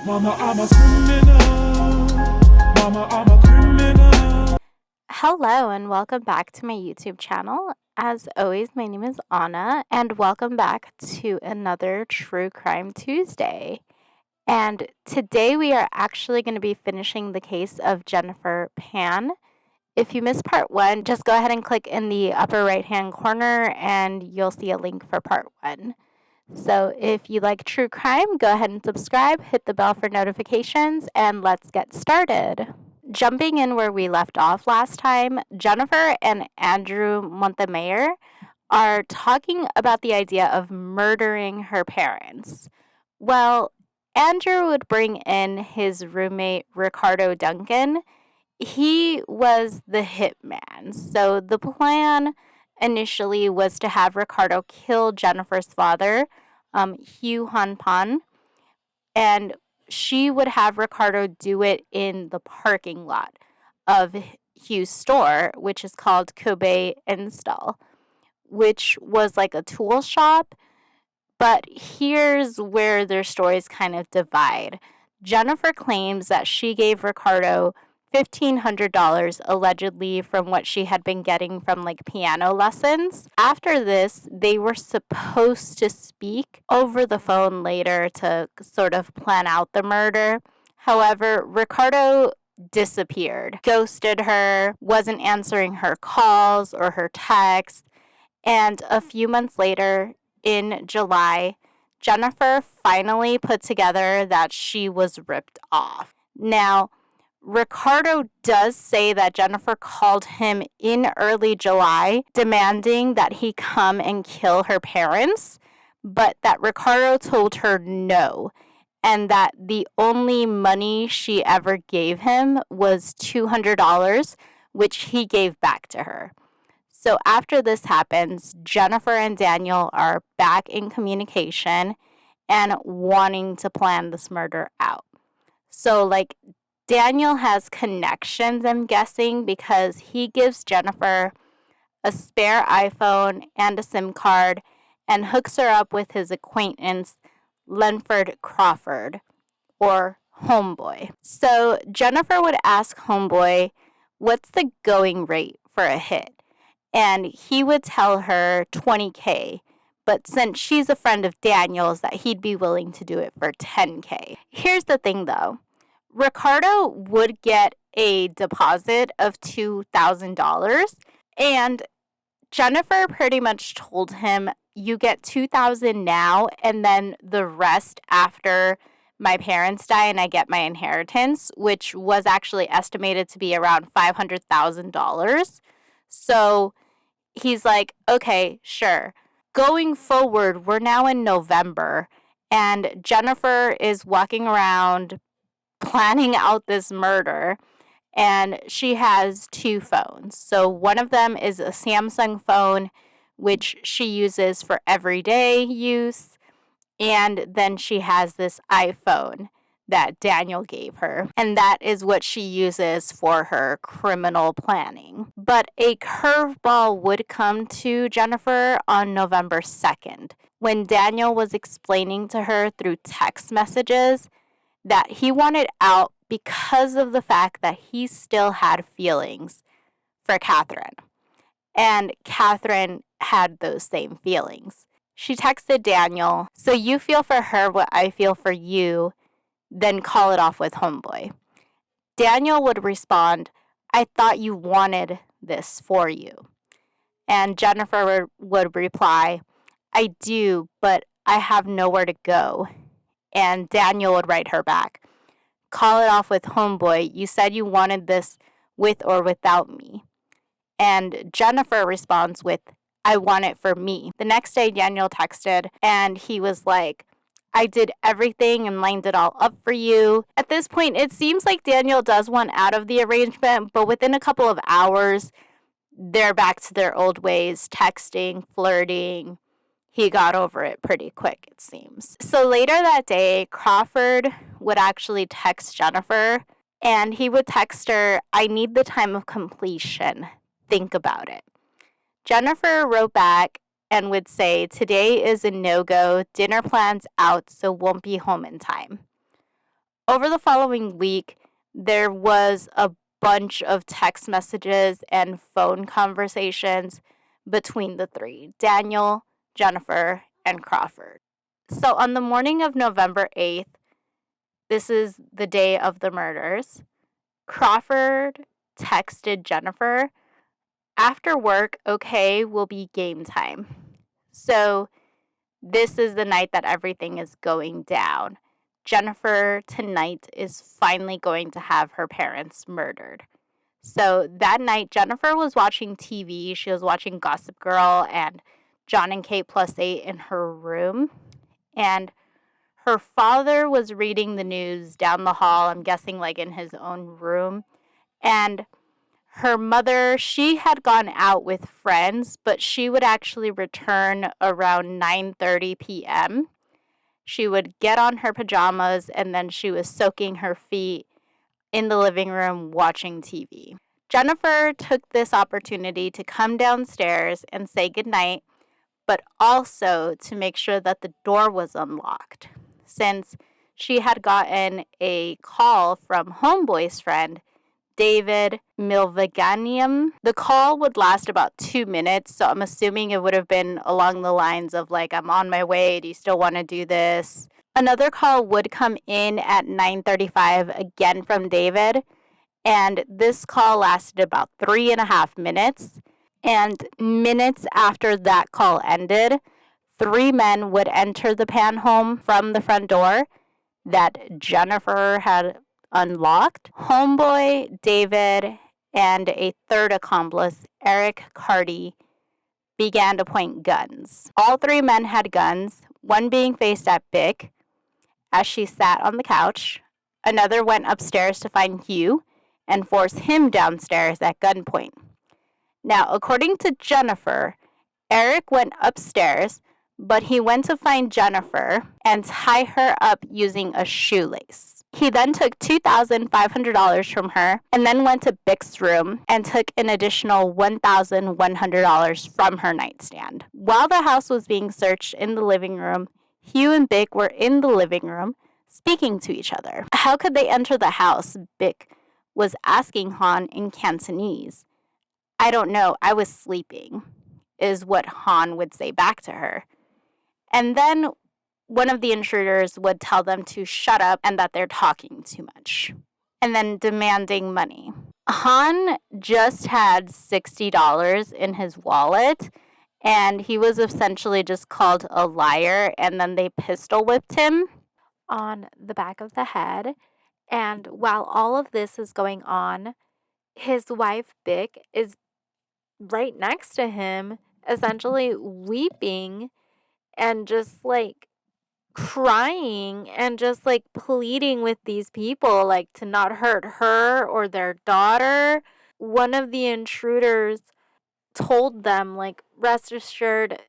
Mama, I'm a criminal. Mama, I'm a criminal. Hello, and welcome back to my YouTube channel. As always, my name is Anna, and welcome back to another True Crime Tuesday. And today we are actually going to be finishing the case of Jennifer Pan. If you missed part one, just go ahead and click in the upper right hand corner and you'll see a link for part one. So if you like true crime, go ahead and subscribe, hit the bell for notifications, and let's get started. Jumping in where we left off last time, Jennifer and Andrew Montemayor are talking about the idea of murdering her parents. Well, Andrew would bring in his roommate, Ricardo Duncan. He was the hitman. So the plan initially was to have Ricardo kill Jennifer's father, Hugh Han Pan, and she would have Ricardo do it in the parking lot of Hugh's store, which is called Kobe Install, which was like a tool shop. But here's where their stories kind of divide. Jennifer claims that she gave Ricardo $1,500 allegedly from what she had been getting from like piano lessons. After this, they were supposed to speak over the phone later to sort of plan out the murder. However, Ricardo disappeared, ghosted her, wasn't answering her calls or her texts. And a few months later, in July, Jennifer finally put together that she was ripped off. Now, Ricardo does say that Jennifer called him in early July demanding that he come and kill her parents, but that Ricardo told her no, and that the only money she ever gave him was $200, which he gave back to her. So after this happens, Jennifer and Daniel are back in communication and wanting to plan this murder out. So, like, Daniel has connections, I'm guessing, because he gives Jennifer a spare iPhone and a SIM card and hooks her up with his acquaintance, Lenford Crawford, or Homeboy. So Jennifer would ask Homeboy, what's the going rate for a hit? And he would tell her 20K. But since she's a friend of Daniel's, that he'd be willing to do it for 10K. Here's the thing though. Ricardo would get a deposit of $2,000, and Jennifer pretty much told him, you get $2,000 now, and then the rest after my parents die and I get my inheritance, which was actually estimated to be around $500,000. So he's like, okay, sure. Going forward, we're now in November, and Jennifer is walking around planning out this murder, and she has two phones. So one of them is a Samsung phone, which she uses for everyday use, and then she has this iPhone that Daniel gave her, and that is what she uses for her criminal planning. But a curveball would come to Jennifer on November 2nd, when Daniel was explaining to her through text messages that he wanted out because of the fact that he still had feelings for Catherine. And Catherine had those same feelings. She texted Daniel, so you feel for her what I feel for you, then call it off with Homeboy. Daniel would respond, I thought you wanted this for you. And Jennifer would reply, I do, but I have nowhere to go. And Daniel would write her back, call it off with Homeboy. You said you wanted this with or without me. And Jennifer responds with, I want it for me. The next day, Daniel texted and he was like, I did everything and lined it all up for you. At this point, it seems like Daniel does want out of the arrangement, but within a couple of hours, they're back to their old ways, texting, flirting. He got over it pretty quick, it seems. So later that day, Crawford would actually text Jennifer, and he would text her, I need the time of completion. Think about it. Jennifer wrote back and would say, today is a no-go, dinner plans out, so won't be home in time. Over the following week, there was a bunch of text messages and phone conversations between the three, Daniel, Jennifer, and Crawford. So on the morning of November 8th, this is the day of the murders, Crawford texted Jennifer, "After work, okay, will be game time." So this is the night that everything is going down. Jennifer tonight is finally going to have her parents murdered. So that night, Jennifer was watching TV. She was watching Gossip Girl and John and Kate Plus 8 in her room. And her father was reading the news down the hall, I'm guessing like in his own room. And her mother, she had gone out with friends, but she would actually return around 9:30 p.m. She would get on her pajamas and then she was soaking her feet in the living room watching TV. Jennifer took this opportunity to come downstairs and say goodnight, but also to make sure that the door was unlocked, since she had gotten a call from Homeboy's friend, David Milvaganium. The call would last about 2 minutes, so I'm assuming it would have been along the lines of like, "I'm on my way, do you still want to do this?" Another call would come in at 9:35 again from David, and this call lasted about 3.5 minutes. And minutes after that call ended, 3 men would enter the Pan home from the front door that Jennifer had unlocked. Homeboy, David, and a third accomplice, Eric Carty, began to point guns. All 3 men had guns, one being faced at Bick as she sat on the couch. Another went upstairs to find Hugh and force him downstairs at gunpoint. Now, according to Jennifer, Eric went upstairs, but he went to find Jennifer and tie her up using a shoelace. He then took $2,500 from her and then went to Bick's room and took an additional $1,100 from her nightstand. While the house was being searched in the living room, Hugh and Bick were in the living room speaking to each other. How could they enter the house? Bick was asking Han in Cantonese. "I don't know, I was sleeping," is what Han would say back to her. And then one of the intruders would tell them to shut up and that they're talking too much, and then demanding money. Han just had $60 in his wallet, and he was essentially just called a liar, and then they pistol whipped him on the back of the head. And while all of this is going on, his wife, Bick, is right next to him, essentially weeping and just like crying and just like pleading with these people like to not hurt her or their daughter. One of the intruders told them like, "Rest assured,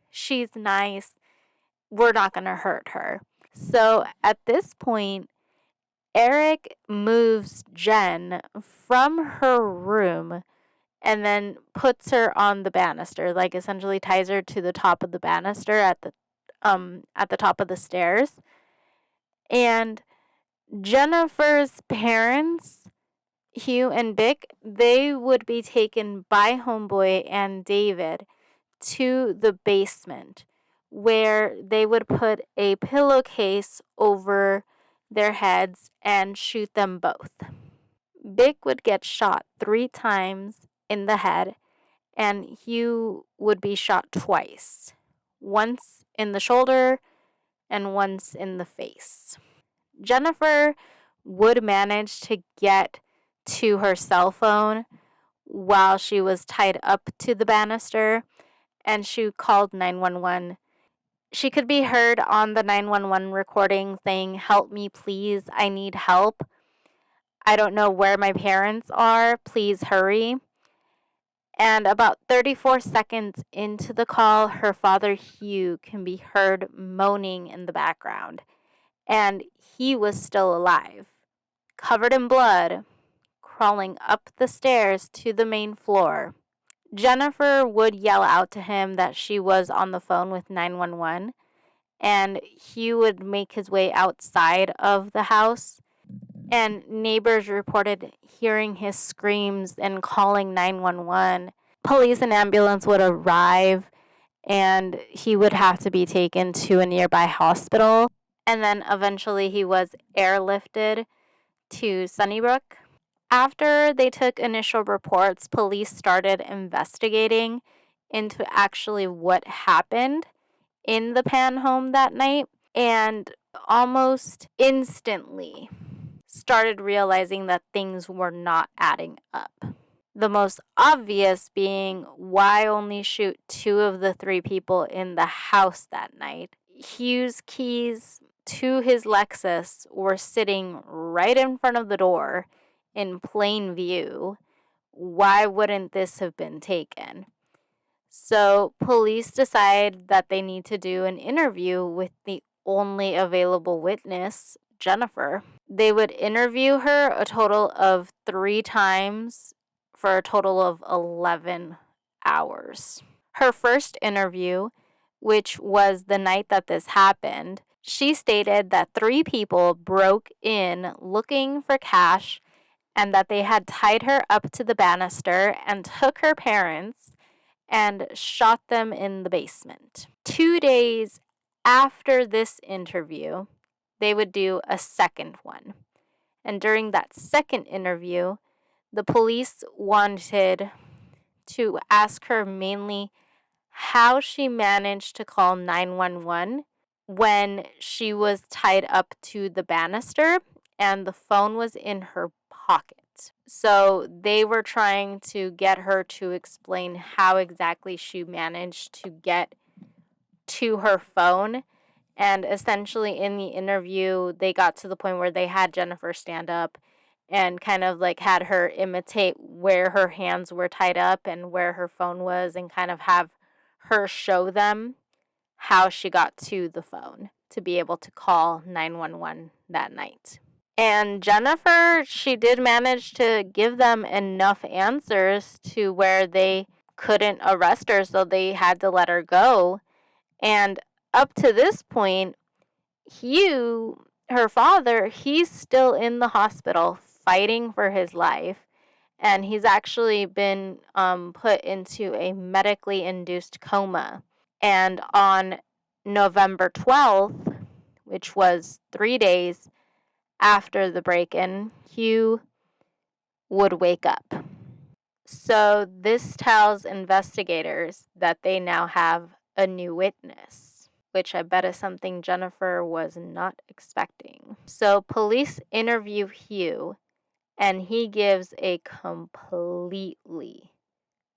she's nice, we're not gonna hurt her." So at this point, Eric moves Jen from her room and then puts her on the banister, like essentially ties her to the top of the banister at the top of the stairs. And Jennifer's parents, Hugh and Bick, they would be taken by Homeboy and David to the basement, where they would put a pillowcase over their heads and shoot them both. Bick would get shot 3 times in the head, and Hugh would be shot twice, once in the shoulder and once in the face. Jennifer would manage to get to her cell phone while she was tied up to the banister, and she called 911. She could be heard on the 911 recording saying, "Help me, please. I need help. I don't know where my parents are. Please hurry." And about 34 seconds into the call, her father, Hugh, can be heard moaning in the background. And he was still alive, covered in blood, crawling up the stairs to the main floor. Jennifer would yell out to him that she was on the phone with 911, and Hugh would make his way outside of the house and neighbors reported hearing his screams and calling 911. Police and ambulance would arrive, and he would have to be taken to a nearby hospital. And then eventually he was airlifted to Sunnybrook. After they took initial reports, police started investigating into actually what happened in the Pan home that night, and almost instantly started realizing that things were not adding up. The most obvious being, why only shoot 2 of the 3 people in the house that night? Hugh's keys to his Lexus were sitting right in front of the door in plain view. Why wouldn't this have been taken? So police decide that they need to do an interview with the only available witness, Jennifer. They would interview her a total of 3 times for a total of 11 hours. Her first interview, which was the night that this happened, she stated that 3 people broke in looking for cash and that they had tied her up to the banister and took her parents and shot them in the basement. 2 days after this interview, they would do a second one. And during that second interview, the police wanted to ask her mainly how she managed to call 911 when she was tied up to the banister and the phone was in her pocket. So they were trying to get her to explain how exactly she managed to get to her phone. And essentially in the interview, they got to the point where they had Jennifer stand up and kind of like had her imitate where her hands were tied up and where her phone was, and kind of have her show them how she got to the phone to be able to call 911 that night. And Jennifer, she did manage to give them enough answers to where they couldn't arrest her, so they had to let her go. And up to this point, Hugh, her father, he's still in the hospital fighting for his life. And he's actually been put into a medically induced coma. And on November 12th, which was 3 days after the break-in, Hugh would wake up. So this tells investigators that they now have a new witness, which I bet is something Jennifer was not expecting. So police interview Hugh, and he gives a completely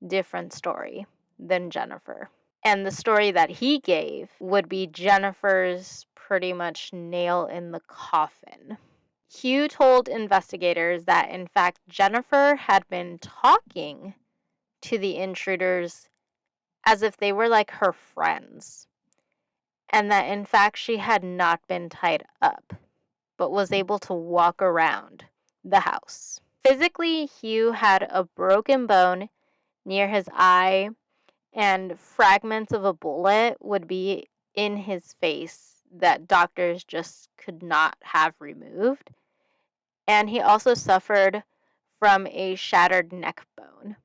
different story than Jennifer. And the story that he gave would be Jennifer's pretty much nail in the coffin. Hugh told investigators that, in fact, Jennifer had been talking to the intruders as if they were like her friends, and that, in fact, she had not been tied up, but was able to walk around the house. Physically, Hugh had a broken bone near his eye, and fragments of a bullet would be in his face that doctors just could not have removed. And he also suffered from a shattered neck bone.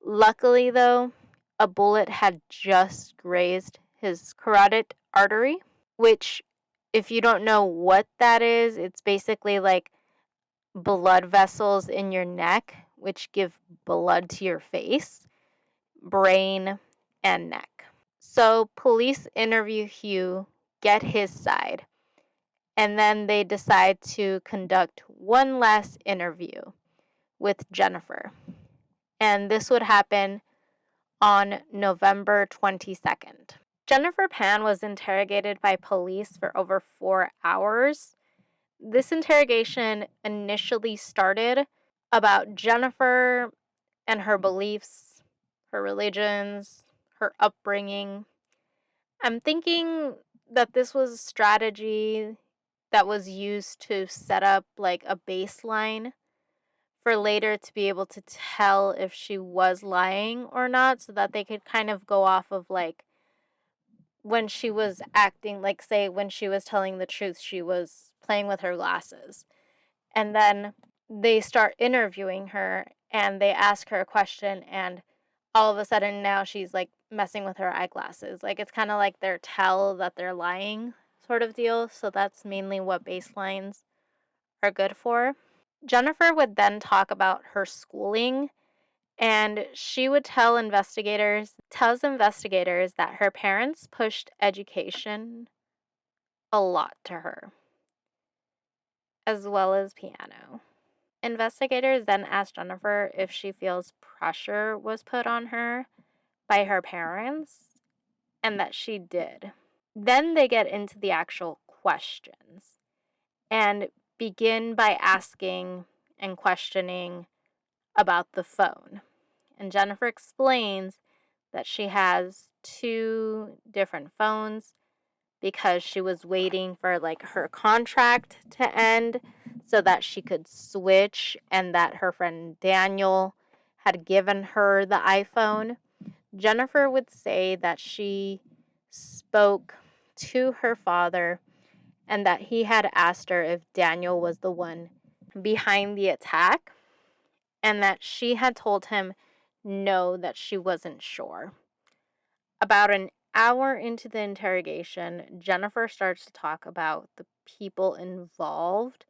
Luckily, though, a bullet had just grazed his carotid artery, which, if you don't know what that is, it's basically like blood vessels in your neck, which give blood to your face, brain, and neck. So police interview Hugh, get his side, and then they decide to conduct one last interview with Jennifer. And this would happen on November 22nd. Jennifer Pan was interrogated by police for over 4 hours. This interrogation initially started about Jennifer and her beliefs, her religions, her upbringing. I'm thinking that this was a strategy that was used to set up like a baseline for later to be able to tell if she was lying or not, so that they could kind of go off of like when she was acting, like say when she was telling the truth, she was playing with her glasses. And then they start interviewing her and they ask her a question, and all of a sudden now she's like messing with her eyeglasses. Like it's kind of like their tell that they're lying sort of deal. So that's mainly what baselines are good for. Jennifer would then talk about her schooling, and she would tells investigators that her parents pushed education a lot to her, as well as piano. Investigators then asked Jennifer if she feels pressure was put on her by her parents, and that she did. Then they get into the actual questions and begin by asking and questioning about the phone. And Jennifer explains that she has two different phones because she was waiting for like her contract to end so that she could switch, and that her friend Daniel had given her the iPhone. Jennifer would say that she spoke to her father and that he had asked her if Daniel was the one behind the attack, and that she had told him no, that she wasn't sure. About an hour into the interrogation, Jennifer starts to talk about the people involved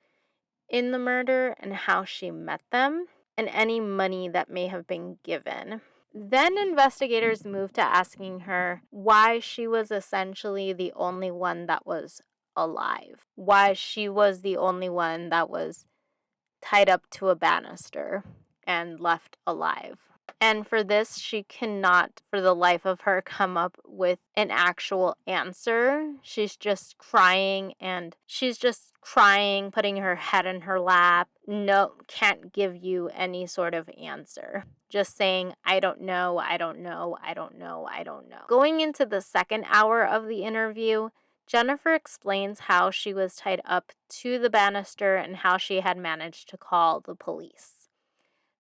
in the murder and how she met them, and any money that may have been given. Then investigators moved to asking her why she was essentially the only one that was alive, why she was the only one that was tied up to a banister and left alive. And for this, she cannot, for the life of her, come up with an actual answer. She's just crying, putting her head in her lap. No, can't give you any sort of answer. Just saying, I don't know, I don't know, I don't know, I don't know. Going into the second hour of the interview, Jennifer explains how she was tied up to the banister and how she had managed to call the police.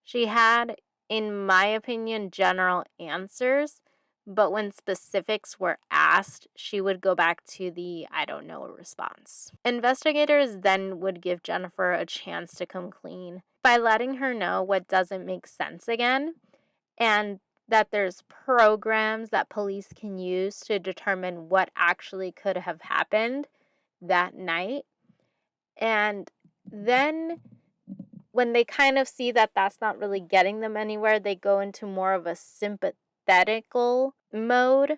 She had, in my opinion, general answers, but when specifics were asked, she would go back to the I don't know response. Investigators then would give Jennifer a chance to come clean by letting her know what doesn't make sense again, and that there's programs that police can use to determine what actually could have happened that night. And then when they kind of see that that's not really getting them anywhere, they go into more of a sympathetical mode,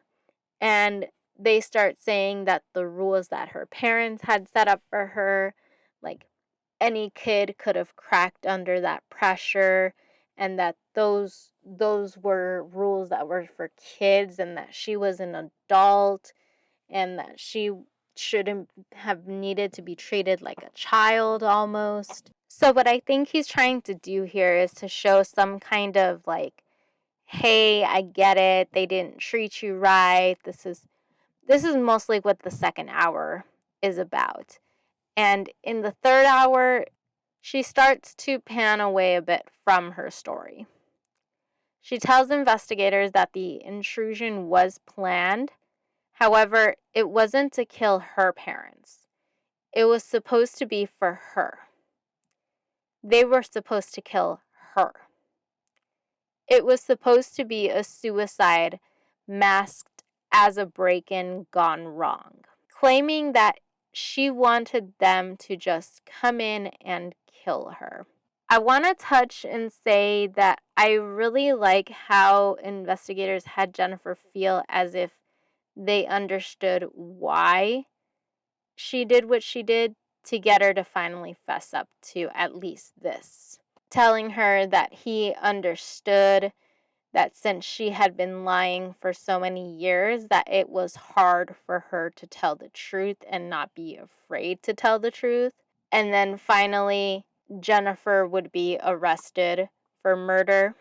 and they start saying that the rules that her parents had set up for her, like any kid could have cracked under that pressure, and that those were rules that were for kids, and that she was an adult, and that she shouldn't have needed to be treated like a child almost. So what I think he's trying to do here is to show some kind of like, hey, I get it. They didn't treat you right. This is mostly what the second hour is about. And in the third hour, she starts to pan away a bit from her story. She tells investigators that the intrusion was planned. However, it wasn't to kill her parents. It was supposed to be for her. They were supposed to kill her. It was supposed to be a suicide masked as a break-in gone wrong, claiming that she wanted them to just come in and kill her. I want to touch and say that I really like how investigators had Jennifer feel as if they understood why she did what she did to get her to finally fess up to at least this. Telling her that he understood that since she had been lying for so many years, that it was hard for her to tell the truth and not be afraid to tell the truth. And then finally, Jennifer would be arrested for murder,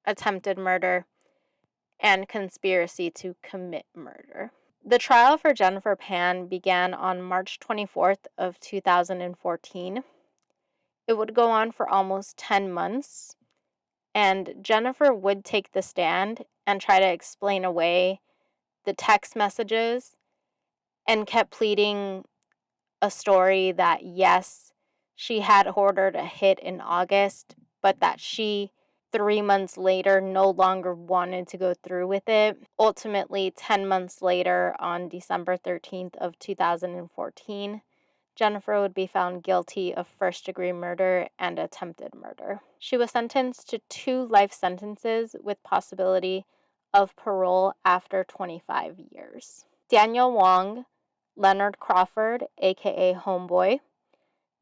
attempted murder, and conspiracy to commit murder. The trial for Jennifer Pan began on March 24th of 2014. It would go on for almost 10 months, and Jennifer would take the stand and try to explain away the text messages, and kept pleading a story that yes, she had ordered a hit in August, but that she 3 months later no longer wanted to go through with it. Ultimately, 10 months later, on December 13th of 2014, Jennifer would be found guilty of first-degree murder and attempted murder. She was sentenced to 2 life sentences with possibility of parole after 25 years. Daniel Wong, Leonard Crawford, aka Homeboy,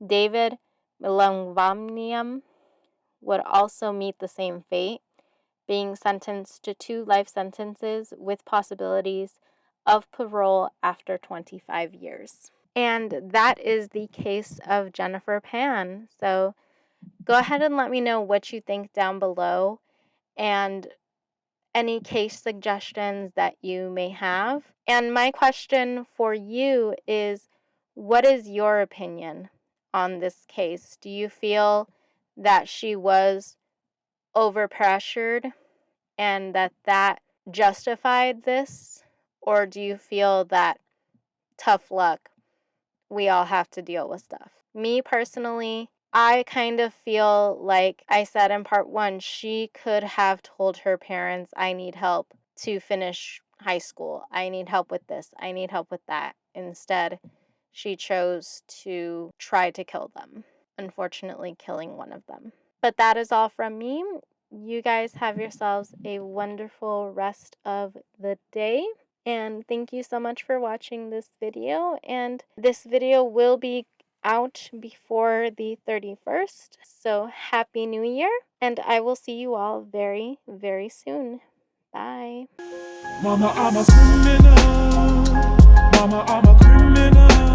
David Milangvaniam would also meet the same fate, being sentenced to 2 life sentences with possibilities of parole after 25 years. And that is the case of Jennifer Pan. So go ahead and let me know what you think down below and any case suggestions that you may have. And my question for you is, what is your opinion on this case? Do you feel that she was overpressured and that justified this? Or do you feel that tough luck, we all have to deal with stuff? Me personally, I kind of feel like I said in part 1, she could have told her parents, I need help to finish high school. I need help with this. I need help with that. Instead, she chose to try to kill them, unfortunately killing one of them. But that is all from me. You guys have yourselves a wonderful rest of the day. And thank you so much for watching this video. And this video will be out before the 31st. So Happy New Year. And I will see you all very, very soon. Bye. Mama, I'm a criminal. Mama, I'm a criminal.